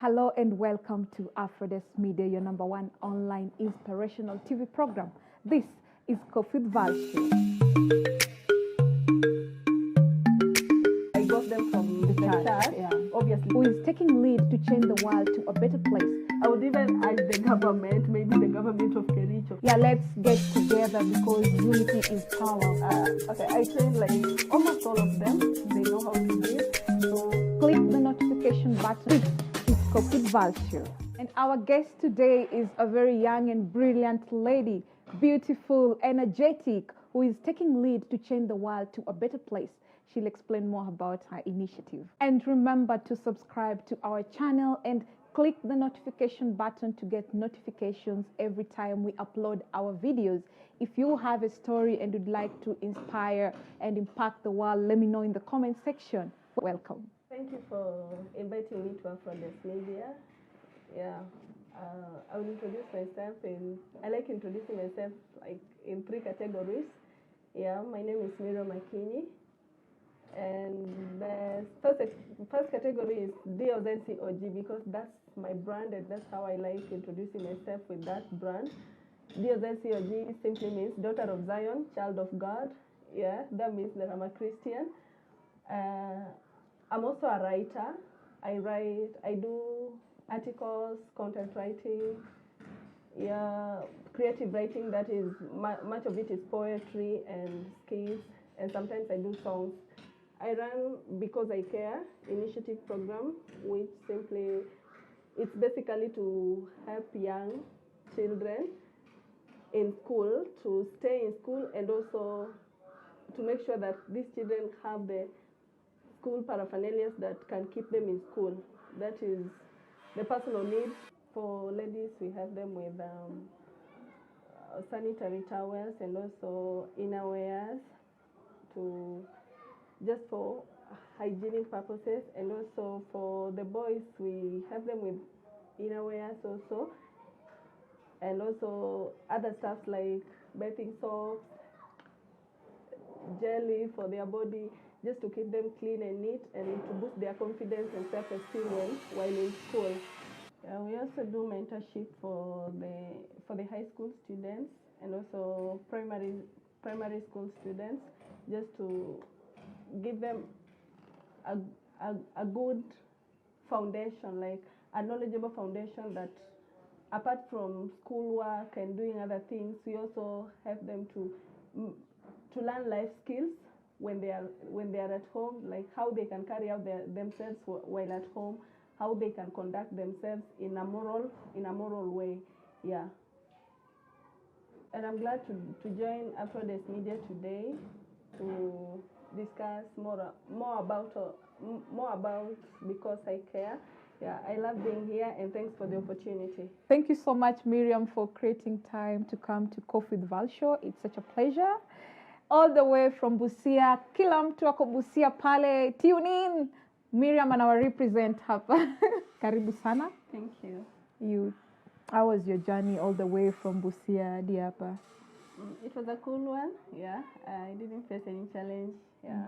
Hello and welcome to Afrodess Media, your number one online inspirational TV program. This is Coffee with Valshu. I got them from the church, Yeah. obviously. Who is taking lead to change the world to a better place. I would even ask the government, maybe the government of Kericho. Yeah, let's get together because unity is power. Okay, I train like almost all of them. They know how to do it. So Click the notification button. This is Coffee with Valshu. And our guest today is a very young and brilliant lady, beautiful, energetic, who is taking lead to change the world to a better place. She'll explain more about her initiative. And remember to subscribe to our channel and click the notification button to get notifications every time we upload our videos. If you have a story and would like to inspire and impact the world, let me know in the comment section. Welcome. thank you for inviting me to Afrodess Media. Yeah, I will introduce myself I like introducing myself like in 3 categories. Yeah, my name is Miro Makini. And the first category is DOZCOG because that's my brand and that's how I like introducing myself with that brand. DOZCOG simply means Daughter of Zion, Child of God. Yeah, that means that I'm a Christian. I'm also a writer. I do articles, content writing, yeah, creative writing. That is, much of it is poetry and skits, and sometimes I do songs. I run Because I Care initiative program, which it's basically to help young children in school to stay in school and also to make sure that these children have the school paraphernalia that can keep them in school. That is the personal needs. For ladies, we have them with sanitary towels and also innerwears just for hygienic purposes, and also for the boys we have them with innerwears also, and also other stuff like bathing soaps, jelly for their body, just to keep them clean and neat and to boost their confidence and self-esteem while in school. We also do mentorship for the high school students and also primary school students, just to give them a good foundation, like a knowledgeable foundation that apart from schoolwork and doing other things, we also help them to learn life skills when they are at home, like how they can carry out themselves while at home, how they can conduct themselves in a moral way. Yeah. And I'm glad to join Afrodess Media today to discuss more about Because I Care. Yeah, I love being here and thanks for the opportunity. Thank you so much, Miriam, for creating time to come to Coffee with Val Show. It's such a pleasure. All the way from Busia, kila mtu ako Busia pale, tune in. Miriam anawa represent hapa. Karibu sana. Thank you. How was your journey all the way from Busia hadi hapa? It was a cool one. Yeah, I didn't face any challenge. Yeah,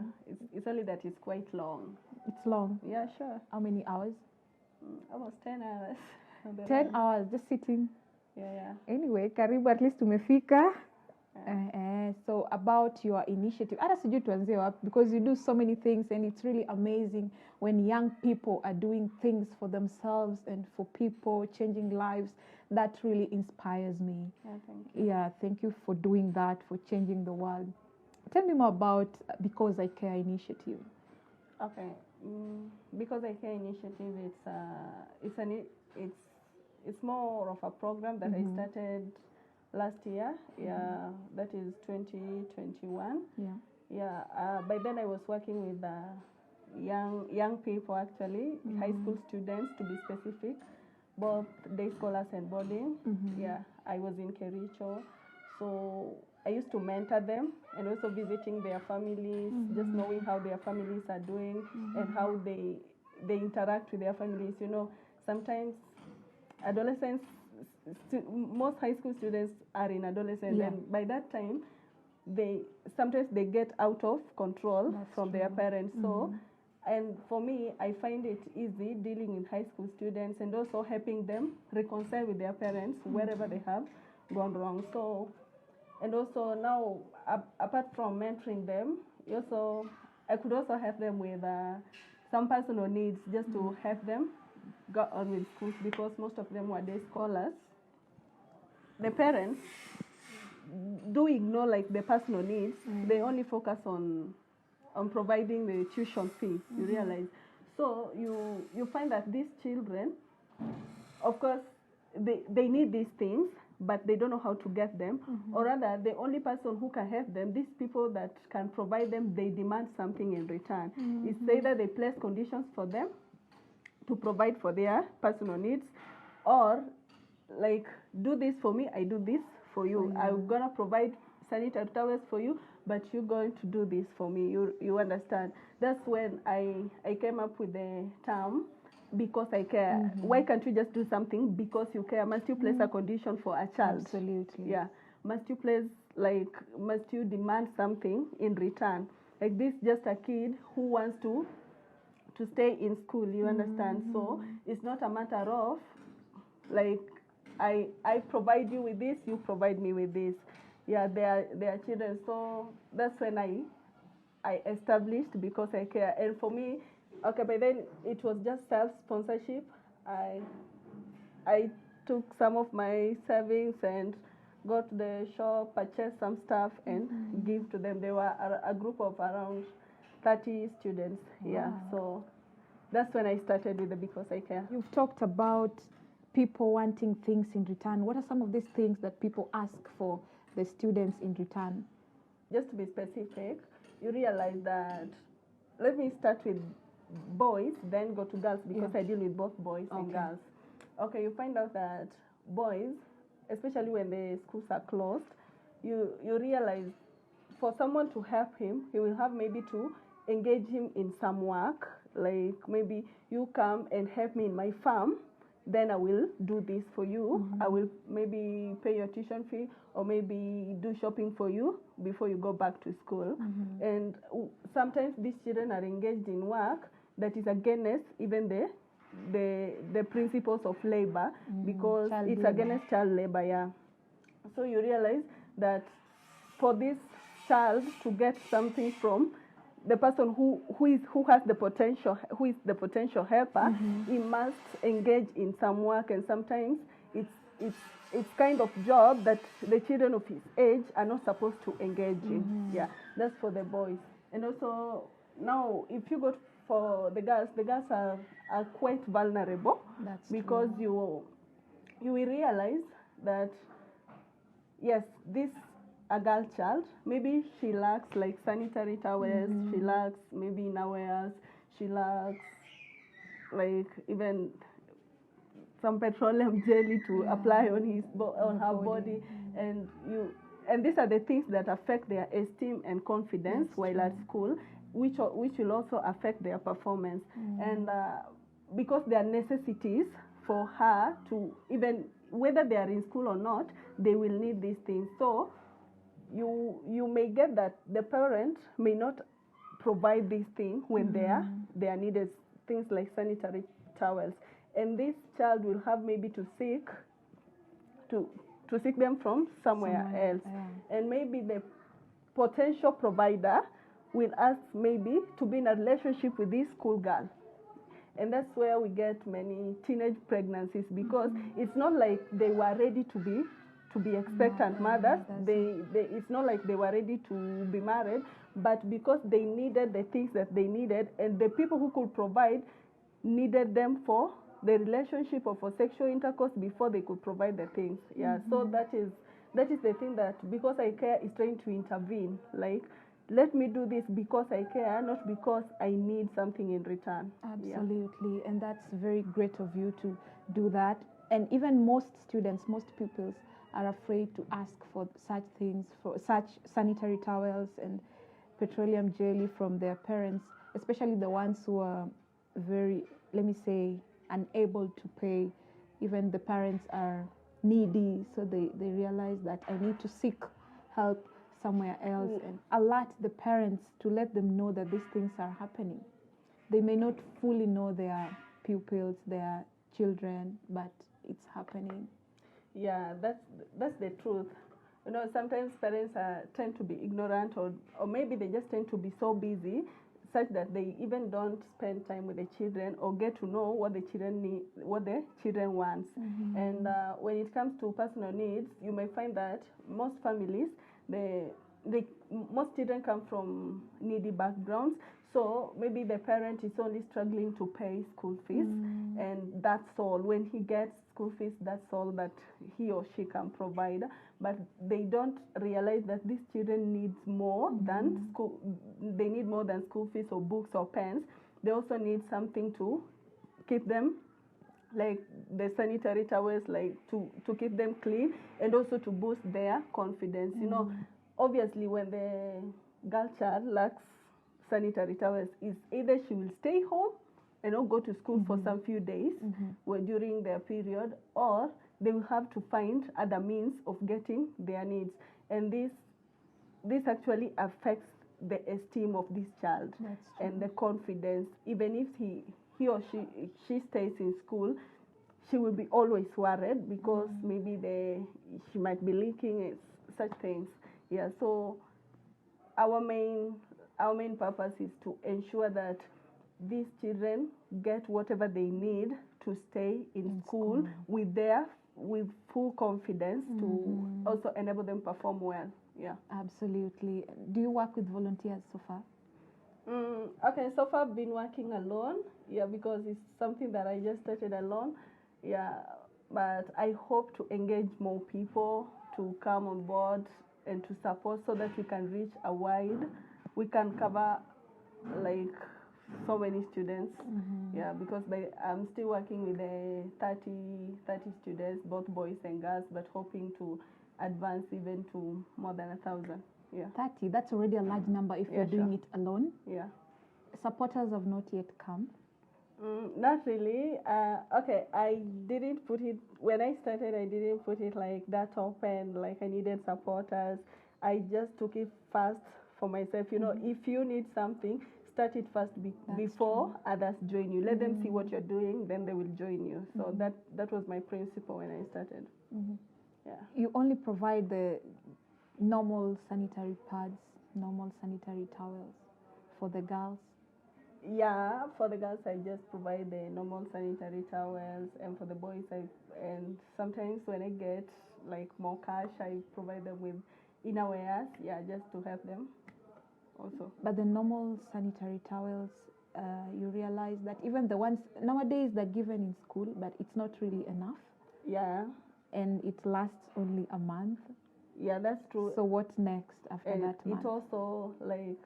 it's only that it's quite long. It's long. Yeah, sure. How many hours? Almost 10 hours. 10 hours just sitting. Yeah. Anyway, karibu, at least tumefika. So about your initiative, hata sijui tuanzie wapi, because you do so many things and it's really amazing when young people are doing things for themselves and for people, changing lives. That really inspires me. Yeah, thank you. Yeah, thank you for doing that, for changing the world. Tell me more about Because I Care initiative. Okay. Because I Care initiative, it's more of a program that I started last year. Yeah, that is 2021. Yeah. By then I was working with young people, actually, high school students to be specific, both day scholars and boarding. Yeah, I was in Kericho, so I used to mentor them and also visiting their families, just knowing how their families are doing and how they interact with their families. You know, sometimes adolescents, most high school students are in adolescence, and by that time sometimes they get out of control from their parents. So And for me, I find it easy dealing with high school students and also helping them reconcile with their parents wherever they have gone wrong. So, and also now, apart from mentoring them, I could also help them with some personal needs just to help them go on with schools, because most of them were day scholars. The parents do ignore like the personal needs. They only focus on providing the tuition fee, you realize. So you find that these children, of course, they need these things, but they don't know how to get them. Or rather, the only person who can help them, these people that can provide them, they demand something in return. It's either they place conditions for them to provide for their personal needs, or like, do this for me, I do this for you. I'm gonna provide sanitary towels for you, but you're going to do this for me. You understand? That's when I came up with the term, because I care. Why can't you just do something because you care? Must you place a condition for a child? Absolutely. Yeah. Must you demand something in return? Like this, just a kid who wants to stay in school, you understand? So it's not a matter of like, I provide you with this, you provide me with this. Yeah, they are children. So that's when I established because I care. And for me, okay, by then it was just self-sponsorship. I took some of my savings and go to the shop, purchase some stuff, and give to them. They were a group of around 30 students. Yeah, so that's when I started with the Because I Care. You've talked about people wanting things in return. What are some of these things that people ask for the students in return? Just to be specific, you realize that, let me start with boys, then go to girls, because I deal with both boys and girls. Okay, you find out that boys, especially when the schools are closed, you realize for someone to help him, he will have maybe to engage him in some work, like maybe you come and help me in my farm, then I will do this for you. I will maybe pay your tuition fee, or maybe do shopping for you before you go back to school. And sometimes these children are engaged in work that is against even the principles of labor, because it's against child labor. Yeah. So you realize that for this child to get something from the person who has the potential, who is the potential helper, he must engage in some work, and sometimes it's kind of job that the children of his age are not supposed to engage in. Yeah, that's for the boys. And also now, if you go for the girls are quite vulnerable. That's because true. you will realize that yes, this a girl child, maybe she lacks like sanitary towels, she lacks maybe innerwears, she lacks like even some petroleum jelly to apply on her body. And these are the things that affect their esteem and confidence while at school, which will also affect their performance. And because they are necessities for her to, even whether they are in school or not, they will need these things. So you may get that the parent may not provide these things when they are needed, things like sanitary towels, and this child will have maybe to seek them from somewhere else. And maybe the potential provider will ask maybe to be in a relationship with this school girl. And that's where we get many teenage pregnancies, because it's not like they were ready to be expectant mothers. It's not like they were ready to be married, but because they needed the things that they needed, and the people who could provide needed them for the relationship or for sexual intercourse before they could provide the things. Yeah. So that is the thing that Because I Care is trying to intervene. Like, let me do this because I care, not because I need something in return. Absolutely. And that's very great of you to do that. And even most students, most pupils are afraid to ask for such things, for such sanitary towels and petroleum jelly from their parents, especially the ones who are very, let me say, unable to pay. Even the parents are needy, so they realize that I need to seek help somewhere else and alert the parents to let them know that these things are happening. they may not fully know their pupils, their children, but it's happening. Yeah, that's the truth. You know, sometimes parents tend to be ignorant, or maybe they just tend to be so busy, such that they even don't spend time with the children or get to know what the children need, what the children wants. And when it comes to personal needs, you may find that most families, most children come from needy backgrounds. So maybe the parent is only struggling to pay school fees, and that's all. When he gets school fees, that's all that he or she can provide. But they don't realize that these children need more than school. They need more than school fees or books or pens. They also need something to keep them, like the sanitary towels, like to keep them clean, and also to boost their confidence. You know, obviously when the girl child lacks sanitary towels, is either she will stay home and not go to school for some few days during their period, or they will have to find other means of getting their needs. And this actually affects the esteem of this child and the confidence. Even if he or she stays in school, she will be always worried because maybe she might be leaking such things. Yeah, so our main purpose is to ensure that these children get whatever they need to stay in school with full confidence to also enable them perform well. Yeah. Absolutely. Do you work with volunteers so far? Okay, so far I've been working alone. Yeah, because it's something that I just started alone. Yeah, but I hope to engage more people to come on board and to support so that we can reach we can cover like so many students. Yeah, because I'm still working with 30 students, both boys and girls, but hoping to advance even to more than 1,000. Yeah. 30, that's already a large number if you're doing it alone. Yeah. Supporters have not yet come. Not really. Okay, I didn't put it, when I started, I didn't put it like that open, like I needed supporters. I just took it first for myself. You know, if you need something, start it first before others join you. Let them see what you're doing, then they will join you. So that was my principle when I started. Yeah. You only provide the normal sanitary pads, normal sanitary towels for the girls? Yeah, for the girls I just provide the normal sanitary towels, and for the boys and sometimes when I get like more cash, I provide them with innerwears, yeah, just to help them also. But the normal sanitary towels, you realize that even the ones nowadays they're given in school, but it's not really enough. Yeah. And it lasts only a month. Yeah, that's true. So what's next after that month? It also like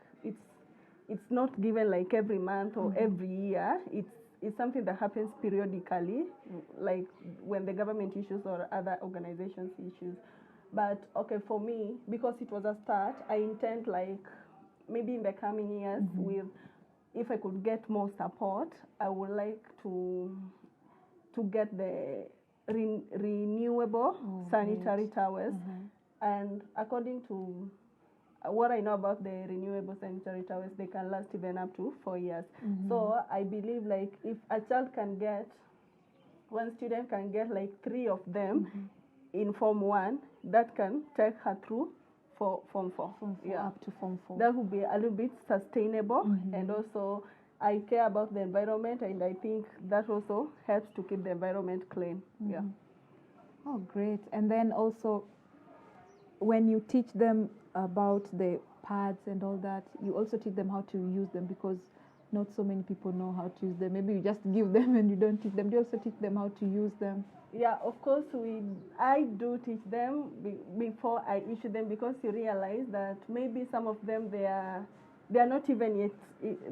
it's not given like every month or every year. It's something that happens periodically, like when the government issues or other organizations issues. But okay, for me, because it was a start, I intend like maybe in the coming years, if I could get more support, I would like to get the renewable sanitary towels. And according to what I know about the renewable sanitary towels, they can last even up to 4 years. So I believe like if a child can get, one student can get like 3 of them in Form 1, that can take her through for Form 4. Yeah. Up to Form 4. That would be a little bit sustainable, and also I care about the environment, and I think that also helps to keep the environment clean. Yeah. Oh, great. And then also, when you teach them about the pads and all that, you also teach them how to use them, because not so many people know how to use them. Maybe you just give them and you don't teach them. Do you also teach them how to use them? Yeah, of course, I do teach them before I issue them, because you realize that maybe some of them, they are not even yet,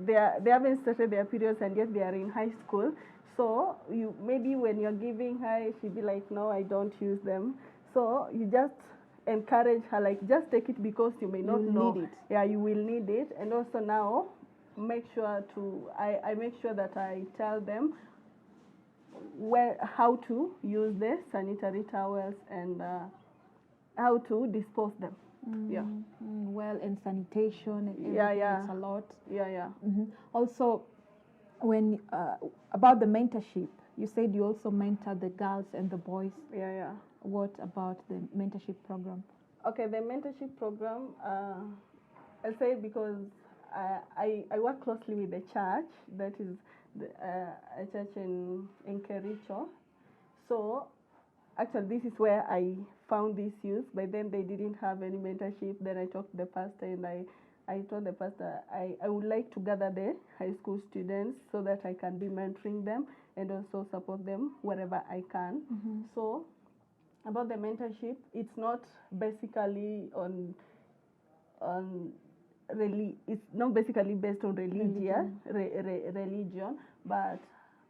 they haven't started their periods, and yet they are in high school. So maybe when you're giving her, she'll be like, no, I don't use them. So you just encourage her, like, just take it, because you may not know. Need it. Yeah, you will need it. And also now, I make sure that I tell them how to use the sanitary towels and how to dispose them. Well, and sanitation and everything, yeah. it's a lot. Yeah. Also, When about the mentorship, you said you also mentor the girls and the boys. Yeah. What about the mentorship program? Okay, the mentorship program, I say because I work closely with the church, that is a church in Kericho. So actually this is where I found these youth. By then they didn't have any mentorship. Then I talked to the pastor and I told the pastor I would like to gather the high school students so that I can be mentoring them and also support them wherever I can. So about the mentorship, it's not basically it's not basically based on religion, but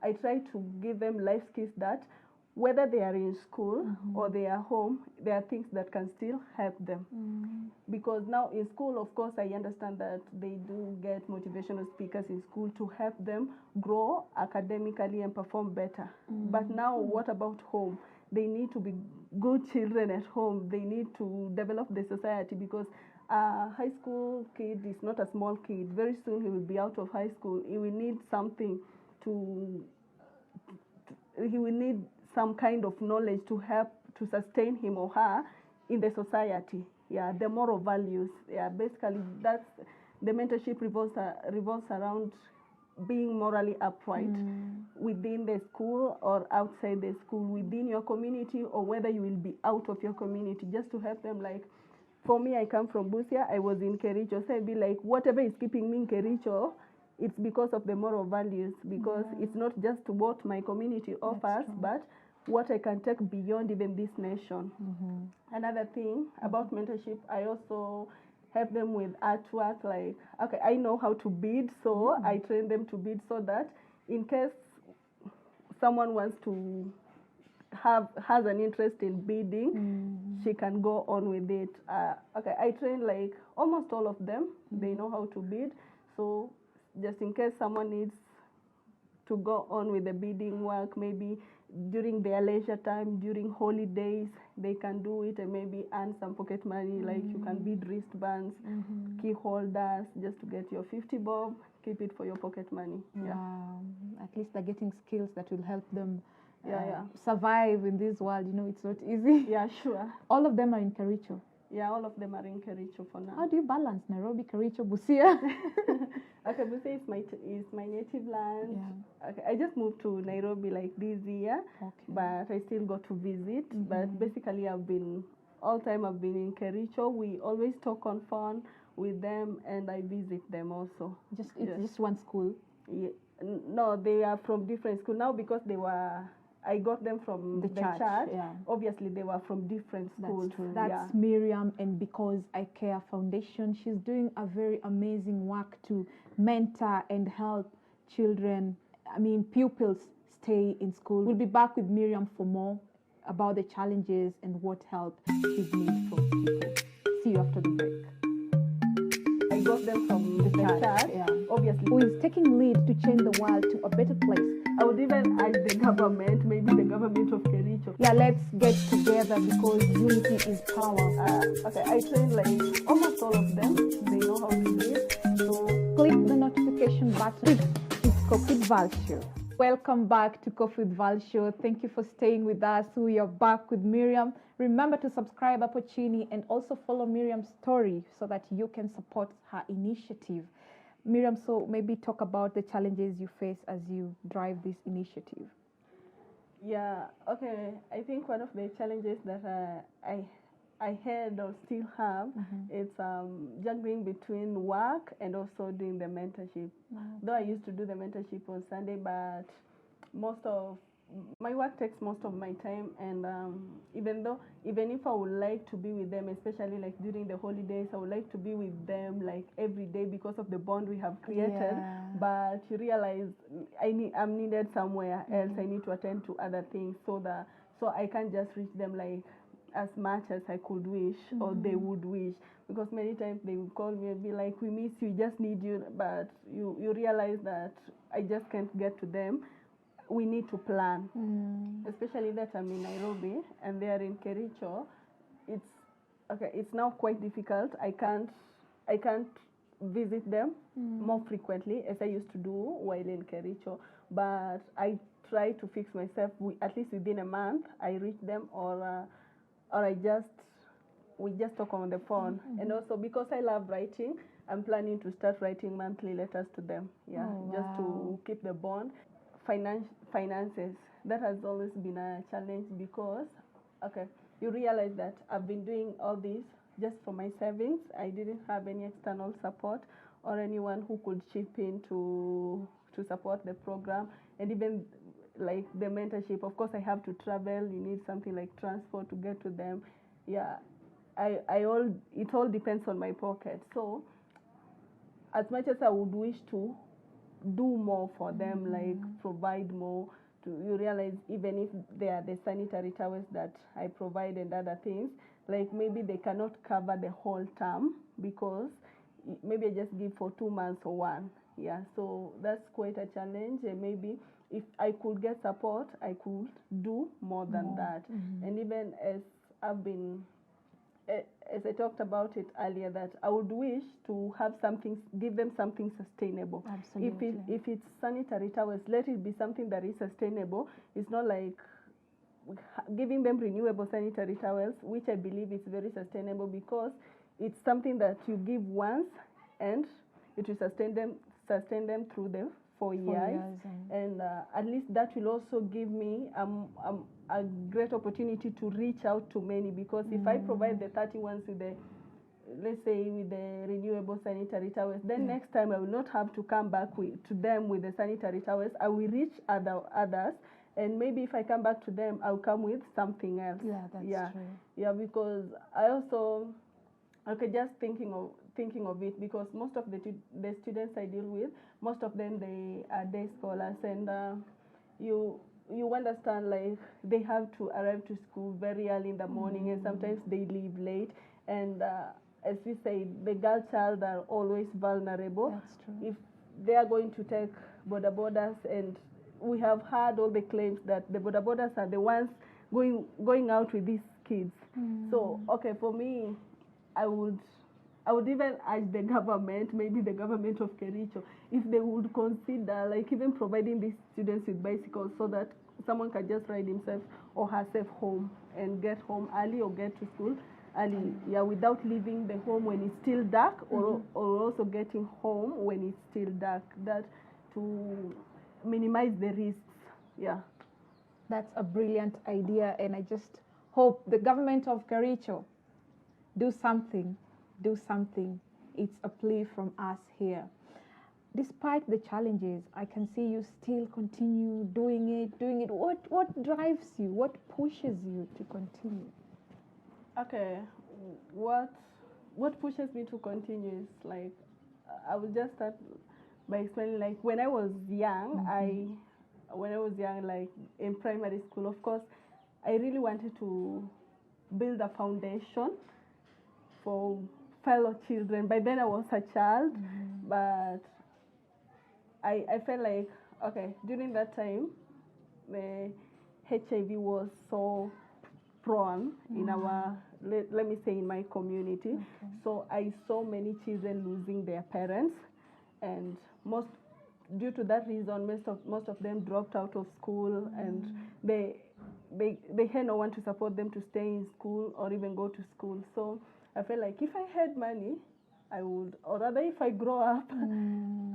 I try to give them life skills that whether they are in school or they are home, there are things that can still help them. Because now in school, of course, I understand that they do get motivational speakers in school to help them grow academically and perform better. But now what about home? They need to be good children at home. They need to develop the society, because a high school kid is not a small kid. Very soon he will be out of high school. He will need something he will need some kind of knowledge to help to sustain him or her in the society. Yeah, the moral values. Yeah, basically that's the mentorship revolves around being morally upright within the school or outside the school, within your community, or whether you will be out of your community, just to help them. Like, for me, I come from Busia, I was in Kericho, so I'd be like, whatever is keeping me in Kericho, it's because of the moral values, because it's not just what my community offers, but what I can take beyond even this nation. Another thing about mentorship, I also help them with artwork. Like, okay, I know how to bead, so I train them to bead, so that in case someone wants to has an interest in beading, she can go on with it. Okay, I train like almost all of them. They know how to bead, so just in case someone needs to go on with the beading work, maybe during their leisure time, during holidays, they can do it and maybe earn some pocket money. Like, you can bead wristbands, key holders, just to get your 50 bob, keep it for your pocket money. At least they're getting skills that will help them survive in this world. You know, it's not easy. Yeah, sure. All of them are in Kericho. Yeah, all of them are in Kericho for now. How do you balance Nairobi, Kericho, Busia? Okay, Busia is my native land. Yeah. Okay, I just moved to Nairobi like this year, but I still got to visit. But basically, I've been in Kericho. We always talk on phone with them, and I visit them also. Just one school? Yeah. No, they are from different schools now, because I got them from the church. Yeah. Obviously, they were from different schools. That's true. That's Miriam, and Because I Care Foundation. She's doing a very amazing work to mentor and help pupils stay in school. We'll be back with Miriam for more about the challenges and what help she's needs from people. See you after the break. I got them from the church, obviously. Who is taking lead to change the world to a better place. I would even urge the government, maybe the government of Kericho. Yeah, let's get together, because unity is power. Okay, I train like almost all of them. They know how to do it. So click the notification button. It's Coffee with Val Show. Welcome back to Coffee with Val Show. Thank you for staying with us. We are back with Miriam. Remember to subscribe hapo chini and also follow Miriam's story so that you can support her initiative. Miriam, so maybe talk about the challenges you face as you drive this initiative. Yeah, okay. I think one of the challenges that I had or still have is juggling between work and also doing the mentorship. Though I used to do the mentorship on Sunday, but my work takes most of my time, and even if I would like to be with them, especially like during the holidays, I would like to be with them like every day because of the bond we have created. But you realize I'm needed somewhere else. I need to attend to other things, so I can't just reach them like as much as I could wish or they would wish, because many times they would call me and be like, we miss you, just need you, but you realize that I just can't get to them. We need to plan, especially that I'm in Nairobi and they are in Kericho. It's now quite difficult. I can't visit them more frequently as I used to do while in Kericho. But I try to fix myself, at least within a month, I reach them, or we just talk on the phone. And also because I love writing, I'm planning to start writing monthly letters to them. Yeah, just to keep the bond. Finances, that has always been a challenge because, you realize that I've been doing all this just for my savings. I didn't have any external support or anyone who could chip in to support the program, and even like the mentorship. Of course, I have to travel. You need something like transport to get to them. Yeah, it all depends on my pocket. So, as much as I would wish to do more for them, like provide more, you realize even if they are the sanitary towels that I provide and other things, like maybe they cannot cover the whole term because maybe I just give for 2 months or one. Yeah, so that's quite a challenge. And maybe if I could get support, I could do more than that. And even as I talked about it earlier, that I would wish to have something, give them something sustainable. Absolutely. If it's sanitary towels, let it be something that is sustainable. It's not like giving them renewable sanitary towels, which I believe is very sustainable because it's something that you give once and it will sustain them through the 4 years. And at least that will also give me a great opportunity to reach out to many, because if I provide the 30 ones with the, let's say, with the renewable sanitary towels, then next time I will not have to come back to them with the sanitary towels. I will reach others, and maybe if I come back to them, I'll come with something else. Yeah, that's true. Yeah, because I also, just thinking of it, because most of the students I deal with, most of them, they are day scholars, and you understand, like, they have to arrive to school very early in the morning, and sometimes they leave late, and as we say, the girl child are always vulnerable. That's true. If they are going to take bodabodas, and we have heard all the claims that the bodabodas are the ones going out with these kids. So, for me, I would even urge the government, maybe the government of Kericho, if they would consider, like, even providing these students with bicycles so that someone can just ride himself or herself home and get home early or get to school early, without leaving the home when it's still dark, or also getting home when it's still dark, that to minimize the risks. Yeah. That's a brilliant idea, and I just hope the government of Kericho do something. It's a plea from us here. Despite the challenges, I can see you still continue doing it. What drives you? What pushes you to continue? Okay, what pushes me to continue is, like, I will just start by explaining, like, when I was young, like in primary school, of course, I really wanted to build a foundation for fellow children. By then I was a child, but I felt like, during that time, the HIV was so prone in our, let me say, in my community. So I saw many children losing their parents, and due to that reason, most of them dropped out of school, and they had no one to support them to stay in school or even go to school. So I felt like if I had money, I would, or rather if I grow up,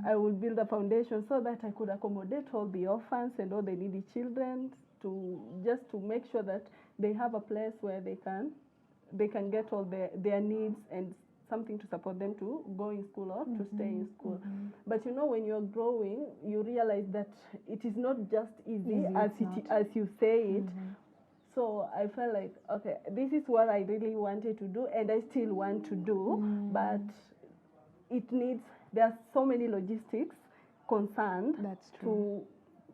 I would build a foundation so that I could accommodate all the orphans and all the needy children, to make sure that they have a place where they can get all their needs and something to support them to go in school or to stay in school. But when you're growing, you realize that it is not just easy as you say it. So I felt like, this is what I really wanted to do, and I still want to do, but there are so many logistics concerned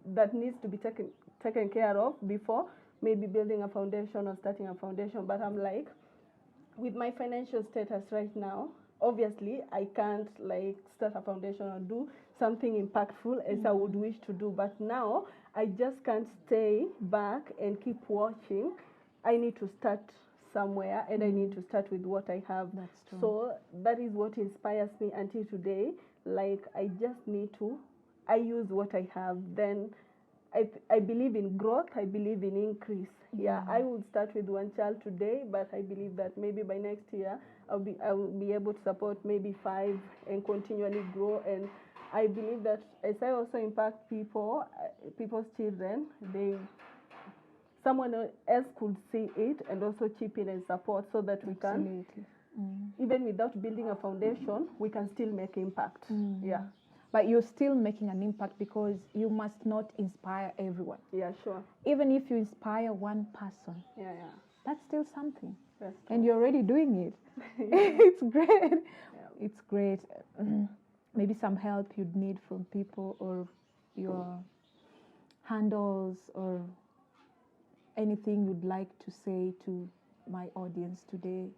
that needs to be taken care of before maybe building a foundation or starting a foundation. But I'm like, with my financial status right now, obviously I can't, like, start a foundation or do something impactful as I would wish to do. But now I just can't stay back and keep watching. I need to start somewhere, and I need to start with what I have. That's true. So that is what inspires me until today. Like, I just need to, I use what I have. Then I believe in growth. I believe in increase. Yeah, I would start with one child today, but I believe that maybe by next year I will be able to support maybe 5 and continually grow. And I believe that as I also impact people's children, someone else could see it and also chip in and support, so that we can, Absolutely. even without building a foundation, we can still make impact. Yeah. But you're still making an impact, because you must not inspire everyone. Yeah, sure. Even if you inspire one person, Yeah. that's still something. That's And you're already doing it. It's great. Yeah. It's great. Maybe some help you'd need from people, or your handles, or anything you'd like to say to my audience today.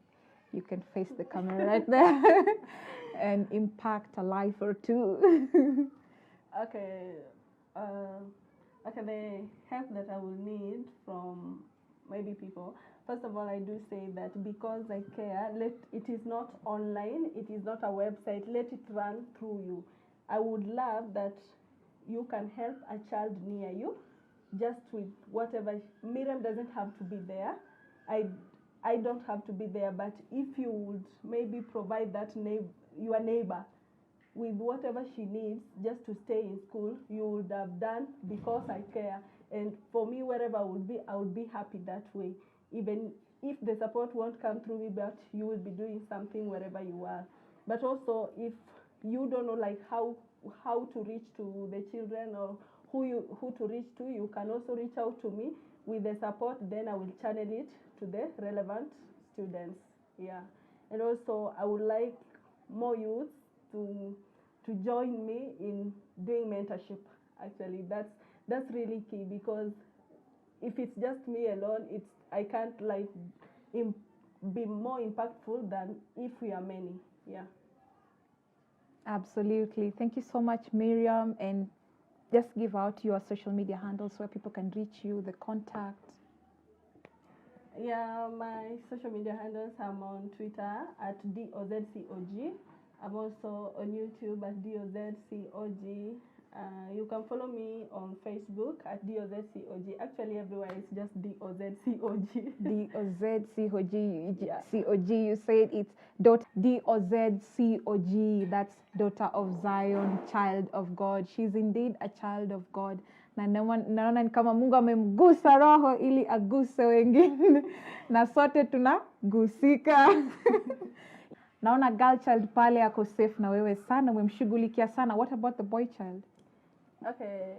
You can face the camera right there and impact a life or two. Okay. Okay, the help that I will need from maybe people. First of all, I do say that because I care, it is not online, it is not a website, let it run through you. I would love that you can help a child near you, just with whatever. Miriam doesn't have to be there. I don't have to be there, but if you would maybe provide that your neighbor with whatever she needs just to stay in school, you would have done, because I care. And for me, wherever I would be happy that way. Even if the support won't come through me, but you will be doing something wherever you are. But also, if you don't know like how to reach to the children, or who to reach to, you can also reach out to me with the support. Then I will channel it to the relevant students. Yeah. And also, I would like more youth to join me in doing mentorship. Actually, that's really key, because if it's just me alone, I can't like be more impactful than if we are many. Yeah. Absolutely. Thank you so much, Miriam. And just give out your social media handles where people can reach you, the contact. Yeah, my social media handles, I'm on Twitter at DOZCOG. I'm also on YouTube at DOZCOG. You can follow me on Facebook at DOZCOG. Actually, everywhere it's just DOZCOG. DOZCOG. Yeah. COG, you said it's DOZCOG. That's daughter of Zion, child of God. She's indeed a child of God. Na naona ni kama Mungu amemgusa roho ili aguse wengine. Na sote tunagusika. Naona girl child pale ako safe na wewe sana, umemshughulikia sana. What about the boy child? Okay.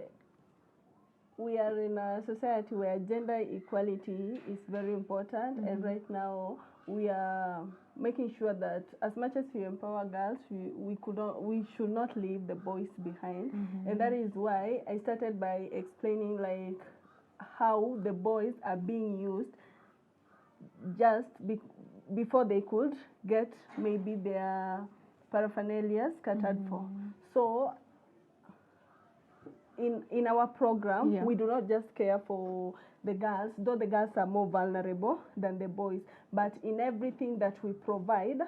We are in a society where gender equality is very important, and right now we are making sure that as much as we empower girls, we should not leave the boys behind. And that is why I started by explaining like how the boys are being used just before they could get maybe their paraphernalia catered for. So in our program, we do not just care for the girls, though the girls are more vulnerable than the boys. But in everything that we provide,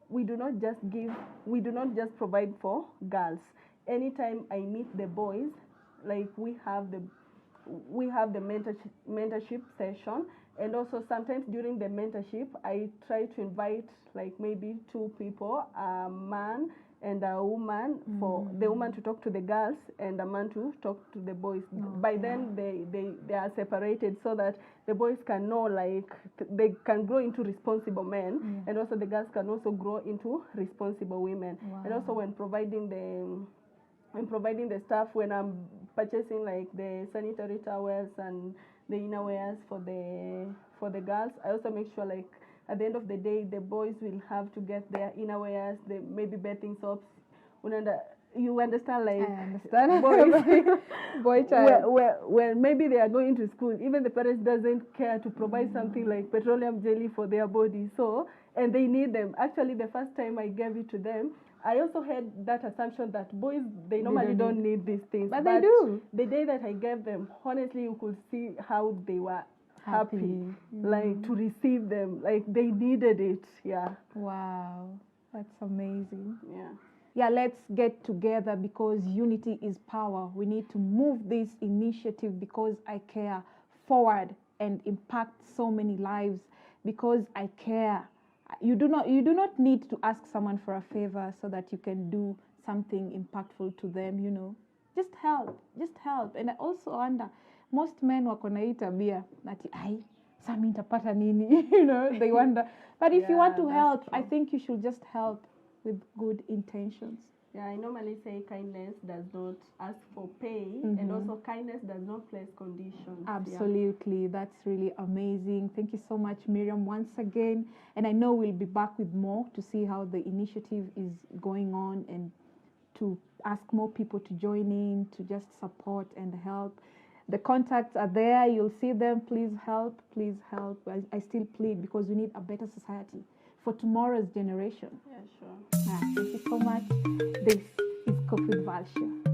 we do not just provide for girls. Anytime I meet the boys, like we have the mentorship session, and also sometimes during the mentorship, I try to invite like maybe 2 people, a man and a woman, for the woman to talk to the girls and a man to talk to the boys. By then they are separated, so that the boys can know, like they can grow into responsible men, and also the girls can also grow into responsible women. And also when providing the stuff, when I'm purchasing like the sanitary towels and the innerwears for the girls, I also make sure like at the end of the day, the boys will have to get their innerwears, maybe bathing soaps. You understand, like I understand. Boy child. Where maybe they are going to school, even the parents doesn't care to provide something like petroleum jelly for their body. So, and they need them. Actually, the first time I gave it to them, I also had that assumption that boys, they normally don't need these things. But they do. The day that I gave them, honestly, you could see how they were happy, like to receive them, like they needed it. Yeah. Wow, that's amazing. Yeah. Yeah, let's get together because unity is power. We need to move this initiative because I care forward and impact so many lives because I care. You do not need to ask someone for a favor so that you can do something impactful to them, you know. Just help. And I also wonder, most men wako na hii tabia nati ai sasa nitapata nini you know, they wonder. But if you want to help, I think you should just help with good intentions. Yeah, I normally say kindness does not ask for pay, and also kindness does not place conditions. Absolutely. Yeah. That's really amazing. Thank you so much, Miriam, once again. And I know we'll be back with more to see how the initiative is going on and to ask more people to join in, to just support and help. The contacts are there. You'll see them. Please help. Please help. I still plead because we need a better society for tomorrow's generation. Yeah, sure. Thank you so much. This is Cook with Valsha.